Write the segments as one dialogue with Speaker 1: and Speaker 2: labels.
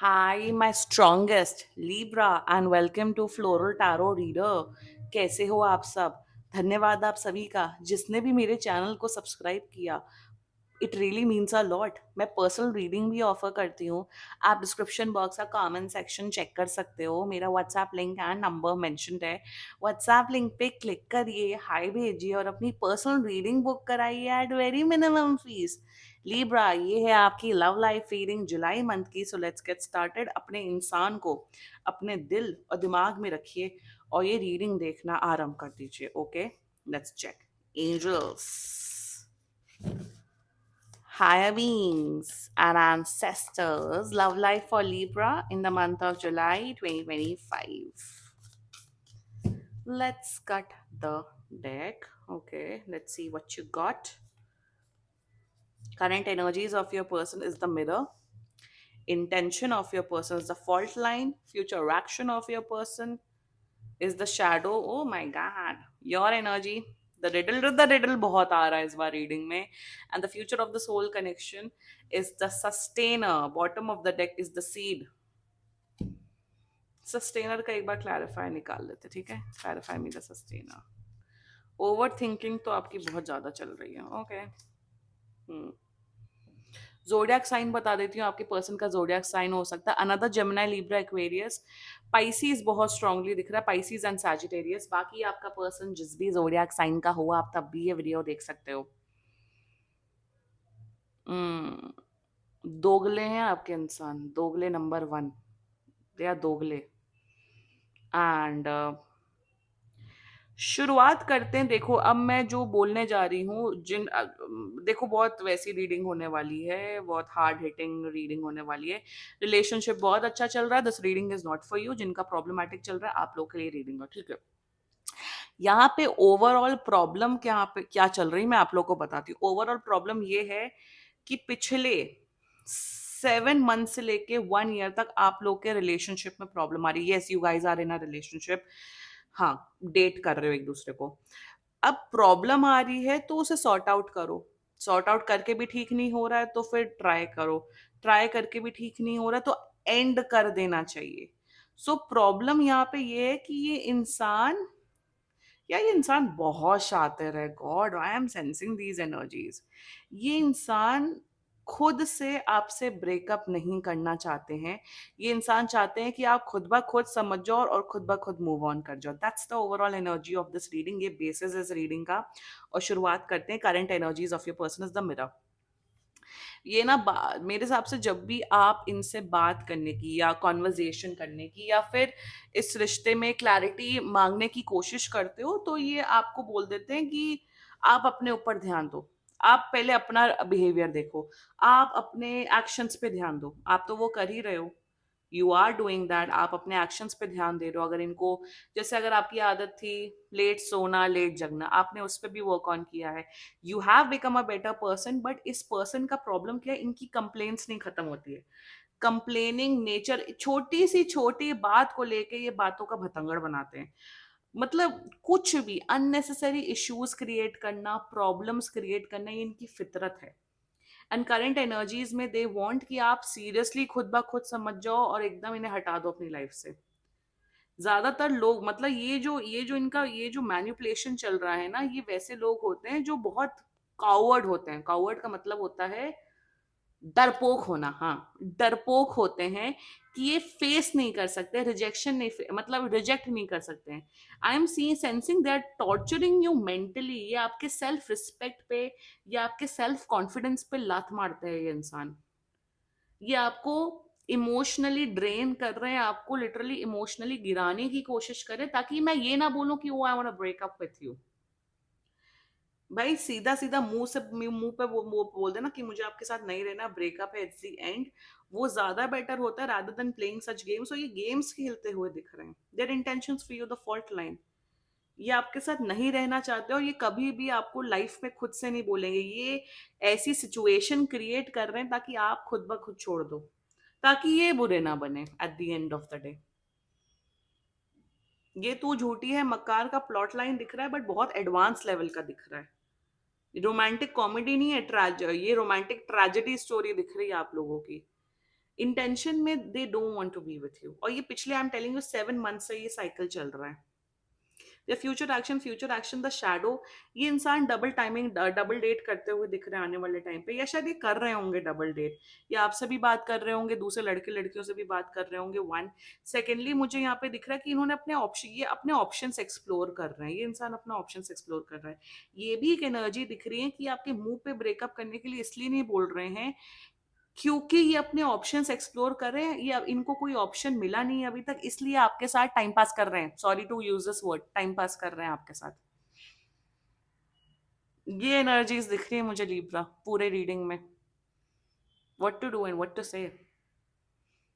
Speaker 1: Hi my strongest Libra and welcome to floral tarot reader. कैसे हो आप सब? धन्यवाद आप सभी का जिसने भी मेरे चैनल को सब्सक्राइब किया। It really means a lot. मैं पर्सनल रीडिंग भी ऑफर करती हूँ। आप डिस्क्रिप्शन बॉक्स का कमेंट सेक्शन चेक कर सकते हो। मेरा WhatsApp link and number mentioned है। व्हाट्सएप लिंक पे क्लिक करिए, हाय भेजिए और अपनी पर्सनल रीडिंग बुक कराइए at very minimum fees. Libra, ये है आपकी लव लाइफ रीडिंग जुलाई मंथ की। So let's get started. अपने इंसान को अपने दिल और दिमाग में रखिए और ये रीडिंग देखना आरंभ कर दीजिए। Okay, let's check. Angels, higher beings and ancestors, love life for Libra in the month of July 2025. Let's cut the deck. Okay, let's see what you got. Current energies of your person is the mirror. Intention of your person is the fault line. Future action of your person is the shadow. Oh my god, your energy, the riddle बहुत आ रहा है इस बार reading में. And the future of the soul connection is the sustainer. Bottom of the deck is the seed. Sustainer का एक बार clarify निकाल लेते, ठीक है? Clarify me the sustainer. Over thinking तो आपकी बहुत ज्यादा चल रही है. ओके. जोडियाक साइन बता देती हूँ. आपके पर्सन का जोडियाक साइन हो सकता है another Gemini, Libra, Aquarius. Pisces बहुत स्ट्रांगली दिख रहा है, पाइसीज एंड सैजिटेरियस. बाकी आपका पर्सन जिस भी जोडियाक साइन का हुआ आप तब भी ये वीडियो देख सकते हो. हम्म, दोगले हैं आपके इंसान, दोगले नंबर वन. दे आर दोगले. एंड शुरुआत करते हैं. देखो, अब मैं जो बोलने जा रही हूँ देखो, बहुत वैसी रीडिंग होने वाली है, बहुत हार्ड हिटिंग रीडिंग होने वाली है. रिलेशनशिप बहुत अच्छा चल रहा है, this reading is not for you. जिनका प्रॉब्लमैटिक चल रहा है आप लोग के लिए रीडिंग है, ठीक है? यहाँ पे ओवरऑल प्रॉब्लम क्या चल रही मैं आप लोग को बताती हूँ. ओवरऑल प्रॉब्लम ये है कि पिछले 7 मंथ से लेके 1 ईयर तक आप लोग के रिलेशनशिप में प्रॉब्लम आ रही है. Yes, you guys are in a relationship. हाँ, डेट कर रहे हो एक दूसरे को. अब प्रॉब्लम आ रही है तो उसे सॉर्ट आउट करो. सॉर्ट आउट करके भी ठीक नहीं हो रहा है तो फिर ट्राई करो. ट्राई करके भी ठीक नहीं हो रहा है तो एंड कर देना चाहिए. सो प्रॉब्लम यहाँ पे ये है कि ये इंसान बहुत शातिर है. God, I am sensing these energies. ये इंसान खुद से आपसे ब्रेकअप नहीं करना चाहते हैं. ये इंसान चाहते हैं कि आप खुद ब खुद समझ जाओ और खुद ब खुद मूव ऑन कर जाओ. That's the overall energy of this reading. ये बेसिस इस रीडिंग का. और शुरुआत करते हैं. Current energies of your person is the mirror. ये ना मेरे हिसाब से जब भी आप इनसे बात करने की या कॉन्वर्जेशन करने की या फिर इस रिश्ते में क्लैरिटी मांगने की कोशिश करते हो तो ये आपको बोल देते हैं कि आप अपने ऊपर ध्यान दो. आप पहले अपना बिहेवियर देखो. आप अपने एक्शंस पे ध्यान दो. आप तो वो कर ही रहे हो. You are doing that. आप अपने एक्शंस पे ध्यान दे रहे हो. अगर इनको, जैसे अगर आपकी आदत थी लेट सोना लेट जगना, आपने उस पर भी वर्क ऑन किया है. You have become a better person. But इस पर्सन का प्रॉब्लम क्या है, इनकी कंप्लेन्ट्स नहीं खत्म होती है. कंप्लेनिंग नेचर, छोटी सी छोटी बात को लेके ये बातों का भतंगड़ बनाते हैं. मतलब कुछ भी अननेसेसरी इश्यूज क्रिएट करना, प्रॉब्लम्स क्रिएट करना, ये इनकी फितरत है. एंड करंट एनर्जीज में दे वांट कि आप सीरियसली खुद ब खुद समझ जाओ और एकदम इन्हें हटा दो अपनी लाइफ से. ज्यादातर लोग, मतलब ये जो इनका ये जो मैन्युपुलेशन चल रहा है ना, ये वैसे लोग होते हैं जो बहुत कावर्ड होते हैं. कावर्ड का मतलब होता है डरपोक होना. हाँ, डरपोक होते हैं कि ये फेस नहीं कर सकते, रिजेक्शन नहीं, मतलब रिजेक्ट नहीं कर सकते हैं. I am see sensing they are torturing you mentally. ये आपके सेल्फ रिस्पेक्ट पे या आपके सेल्फ कॉन्फिडेंस पे लात मारते हैं ये इंसान. ये आपको इमोशनली ड्रेन कर रहे हैं, आपको लिटरली इमोशनली गिराने की कोशिश कर रहे हैं ताकि मैं ये ना बोलूं कि वो I want to break up with you. भाई सीधा सीधा मुंह पे वो बोल देना कि मुझे आपके साथ नहीं रहना, ब्रेकअप है, इट्स द एंड. वो ज्यादा बेटर होता है rather than playing such games. और ये गेम्स खेलते हुए दिख रहे हैं. Their intentions for you the fault line. ये आपके साथ नहीं रहना चाहते और ये कभी भी आपको लाइफ में खुद से नहीं बोलेंगे. ये ऐसी सिचुएशन क्रिएट कर रहे हैं ताकि आप खुद ब खुद छोड़ दो, ताकि ये बुरे ना बने at the end of the day. ये तू झूठी है मक्कार का प्लॉट लाइन दिख रहा है बट बहुत एडवांस लेवल का दिख रहा है. रोमांटिक कॉमेडी नहीं है, ये रोमांटिक ट्रेजेडी स्टोरी दिख रही है आप लोगों की. इंटेंशन में they don't want to be with you, और ये पिछले I am telling you 7 month से ये साइकिल चल रहा है। या फ्यूचर एक्शन द शैडो, ये इंसान डबल टाइमिंग डबल डेट करते हुए दिख रहे हैं आने वाले टाइम पे, या शायद ये कर रहे होंगे डबल डेट, या आपसे भी बात कर रहे होंगे, दूसरे लड़के लड़कियों से भी बात कर रहे होंगे। वन, सेकेंडली मुझे यहाँ पे दिख रहा है कि इन्होंने अपने ऑप्शन, ये अपने ऑप्शंस एक्सप्लोर कर रहे हैं, ये इंसान अपना ऑप्शंस एक्सप्लोर कर रहा है। ये भी एक एनर्जी दिख रही है कि आपके मुंह पे ब्रेकअप करने के लिए इसलिए नहीं बोल रहे हैं क्योंकि ये अपने ऑप्शंस एक्सप्लोर कर रहे हैं, ये इनको कोई ऑप्शन मिला नहीं है अभी तक, इसलिए आपके साथ टाइम पास कर रहे हैं। Sorry to use this word, time pass कर रहे हैं आपके साथ। ये एनर्जीज दिख रही है मुझे लिब्रा पूरे रीडिंग में। What to do and what to say.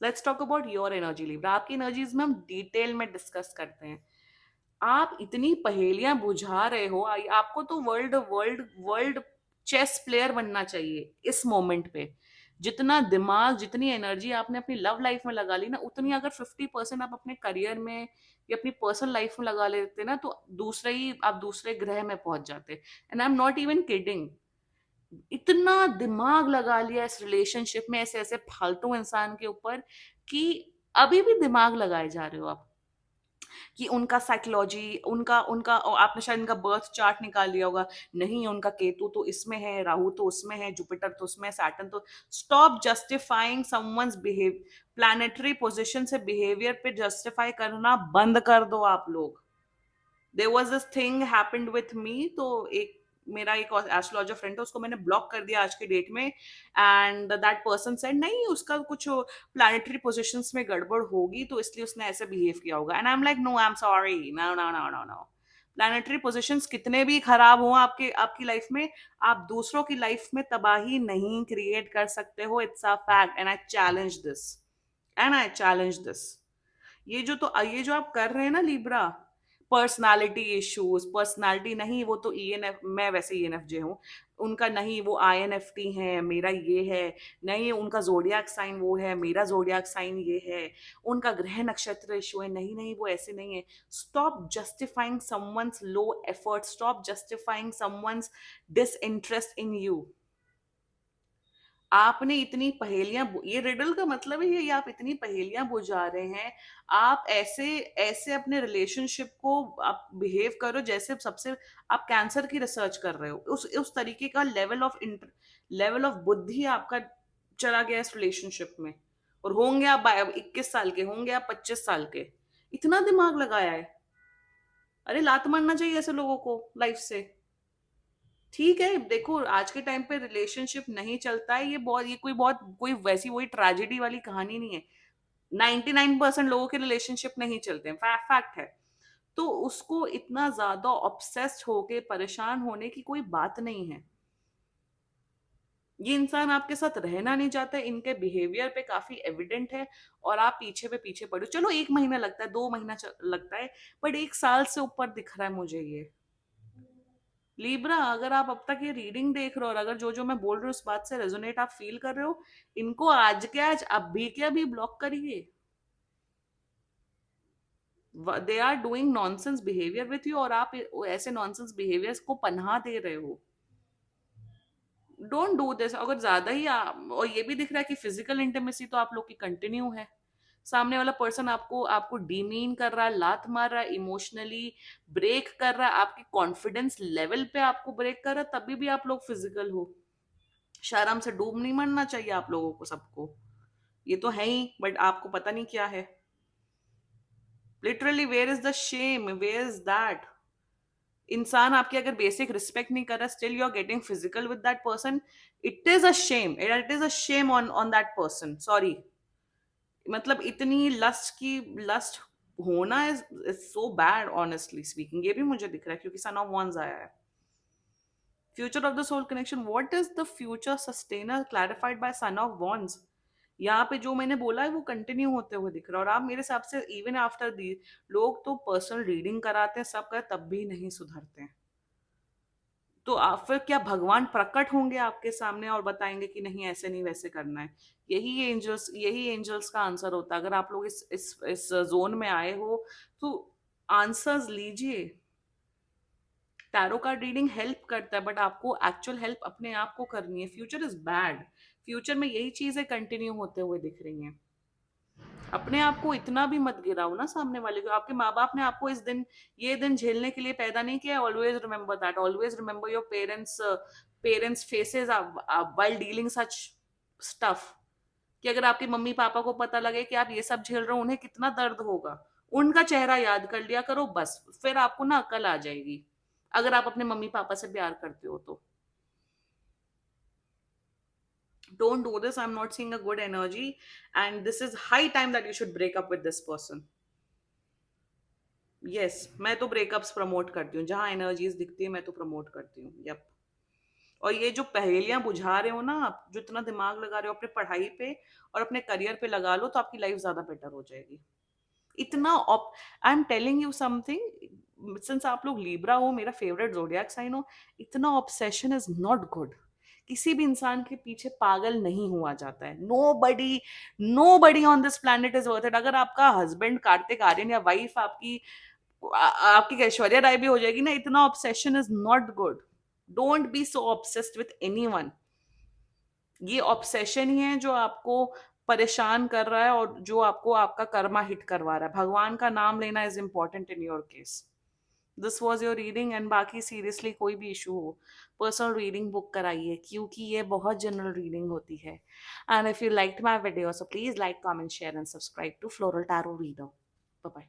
Speaker 1: Let's talk about your energy Libra. आपकी एनर्जीज में हम डिटेल में डिस्कस करते हैं। आप इतनी पहेलियां बुझा रहे हो, आपको तो world world world chess player बनना चाहिए इस मोमेंट पे। जितना दिमाग, जितनी एनर्जी आपने अपनी लव लाइफ में लगा ली ना, उतनी अगर 50% आप अपने करियर में या अपनी पर्सनल लाइफ में लगा लेते ना, तो आप दूसरे ग्रह में पहुंच जाते। And I am not even kidding. इतना दिमाग लगा लिया इस रिलेशनशिप में, ऐसे ऐसे फालतू इंसान के ऊपर, कि अभी भी दिमाग लगाए जा रहे हो आप कि उनका साइकोलॉजी, उनका उनका आपने शायद उनका बर्थ चार्ट निकाल लिया होगा। नहीं, उनका केतु तो इसमें है, राहु तो उसमें है, जुपिटर तो उसमें है, सैटर्न तो। Stop justifying someone's behave, planetary position से बिहेवियर पे जस्टिफाई करना बंद कर दो आप लोग। There was this thing happened with me, तो एक मेरा एक एस्ट्रोलॉजर फ्रेंड था, उसको मैंने ब्लॉक कर दिया आज के डेट में। एंड दैट पर्सन सेड नहीं, उसका कुछ प्लैनेटरी पोजीशंस में गड़बड़ होगी तो इसलिए उसने ऐसे बिहेव किया होगा। And I am like no, I am sorry, no no no no no. Planetary positions कितने भी खराब हो आपके आपकी लाइफ में, आप दूसरों की लाइफ में तबाही नहीं क्रिएट कर सकते हो। It's a fact and I challenge this, and I challenge this. ये जो आप कर रहे हैं ना लिब्रा, पर्सनालिटी इश्यूज, पर्सनालिटी नहीं, वो तो ईएनएफ, मैं वैसे ईएनएफजे हूँ, उनका नहीं, वो आईएनएफटी है, मेरा ये है। नहीं, उनका जोडियाक साइन वो है, मेरा जोडियाक साइन ये है। उनका ग्रह नक्षत्र इशू है, नहीं नहीं, वो ऐसे नहीं है। Stop justifying someone's low effort, stop justifying someone's disinterest in you. आपने इतनी पहेलियां, ये रिडल का मतलब है ये आप इतनी पहेलियां बुझा रहे हैं। आप ऐसे ऐसे अपने रिलेशनशिप को आप बिहेव करो जैसे सबसे, आप कैंसर की रिसर्च कर रहे हो, उस तरीके का लेवल ऑफ बुद्धि आपका चला गया इस रिलेशनशिप में। और होंगे आप 21 साल के, होंगे आप 25 साल के, इतना दिमाग लगाया है। अरे लात मारना चाहिए ऐसे लोगों को लाइफ से। ठीक है, देखो आज के टाइम पे रिलेशनशिप नहीं चलता है, ये कोई वैसी वही ट्रेजेडी वाली कहानी नहीं है। 99% लोगों के रिलेशनशिप नहीं चलते हैं, फैक्ट है। तो उसको इतना ज्यादा ऑब्सेस्ड होके परेशान होने की कोई बात नहीं है। ये इंसान आपके साथ रहना नहीं चाहता, इनके बिहेवियर पे काफी एविडेंट है। और आप पीछे पे पीछे पड़ो, चलो 1 महीना लगता है, 2 महीना लगता है, बट 1 साल से ऊपर दिख रहा है मुझे ये। लीब्रा, अगर आप अब तक ये रीडिंग देख रहे हो और अगर जो जो मैं बोल रही हूँ उस बात से रेजोनेट आप फील कर रहे हो, इनको आज के आज अभी के अभी ब्लॉक करिए। They are doing nonsense behaviour with you, और आप ऐसे नॉनसेंस बिहेवियर्स को पनाह दे रहे हो। Don't do this. अगर ज्यादा ही और ये भी दिख रहा है कि फिजिकल इंटीमेसी तो आप लोग की कंटिन्यू है। सामने वाला पर्सन आपको आपको डीमीन कर रहा है, लात मार रहा है, इमोशनली ब्रेक कर रहा है, आपकी कॉन्फिडेंस लेवल पे आपको ब्रेक कर रहा है, तभी भी आप लोग फिजिकल हो। शर्म से डूब नहीं मरना चाहिए आप लोगों को, सबको। ये तो है ही, बट आपको पता नहीं क्या है। Literally where is the shame, where is that. इंसान आपकी अगर बेसिक रिस्पेक्ट नहीं कर रहा, still you are getting physical with that person. It is a shame, it is a shame on on that person, sorry. मतलब इतनी lust होना is so bad, honestly speaking. ये भी मुझे दिख रहा है क्योंकि सन ऑफ वंस आया है। Future of the soul connection, what is the future sustainer clarified by son of wands. यहाँ पे जो मैंने बोला है वो कंटिन्यू होते हुए दिख रहा है। और आप मेरे हिसाब से इवन आफ्टर दी, लोग तो पर्सनल रीडिंग कराते हैं, सब कर, तब भी नहीं सुधरते हैं। तो आप फिर क्या भगवान प्रकट होंगे आपके सामने और बताएंगे कि नहीं ऐसे नहीं वैसे करना है? यही एंजल्स का आंसर होता है। अगर आप लोग इस जोन में आए हो तो आंसर्स लीजिए। टैरो कार्ड रीडिंग हेल्प करता है, बट आपको एक्चुअल हेल्प अपने आप को करनी है। फ्यूचर इज बैड, फ्यूचर में यही चीजें कंटिन्यू होते हुए दिख रही हैं। अपने आप को इतना भी मत गिराओ ना सामने वाले को। आपके माँ बाप ने आपको इस दिन ये दिन झेलने के लिए पैदा नहीं किया। Always remember that, always remember your parents faces while dealing such stuff. कि अगर आपके मम्मी पापा को पता लगे कि आप ये सब झेल रहे हो, उन्हें कितना दर्द होगा। उनका चेहरा याद कर लिया करो बस, फिर आपको ना अकल आ जाएगी, अगर आप अपने मम्मी पापा से प्यार करते हो तो। Don't do this. I'm not seeing a good energy, and this is high time that you should break up with this person. Yes, मैं तो ब्रेकअप्स प्रमोट करती हूँ। जहां एनर्जीज दिखती है मैं तो प्रमोट करती हूँ। यप। और ये जो पहेलियां बुझा रहे हो ना आप, जो इतना दिमाग लगा रहे हो अपने पढ़ाई पे और अपने करियर पे, लगा लो तो आपकी लाइफ ज्यादा बेटर हो जाएगी। इतना आई am telling you something, since आप लोग लिब्रा हो, मेरा फेवरेट जोडियाक साइन हो, इतना ऑब्सेशन इज नॉट गुड। किसी भी इंसान के पीछे पागल नहीं हुआ जाता है। Nobody on this planet is worth it. अगर आपका हस्बैंड कार्तिक आर्यन या वाइफ आपकी ऐश्वर्या राय भी हो जाएगी ना, इतना obsession is not good. Don't be so obsessed with anyone. ये ऑब्सेशन ही है जो आपको परेशान कर रहा है और जो आपको आपका कर्मा हिट करवा रहा है। भगवान का नाम लेना is important in your case. This was your reading, and बाकी सीरियसली कोई भी इशू हो, पर्सनल रीडिंग बुक कराइए, क्योंकि ये बहुत जनरल रीडिंग होती है। And if you like my video, so please like, comment, share and subscribe to floral tarot Reader. Bye bye.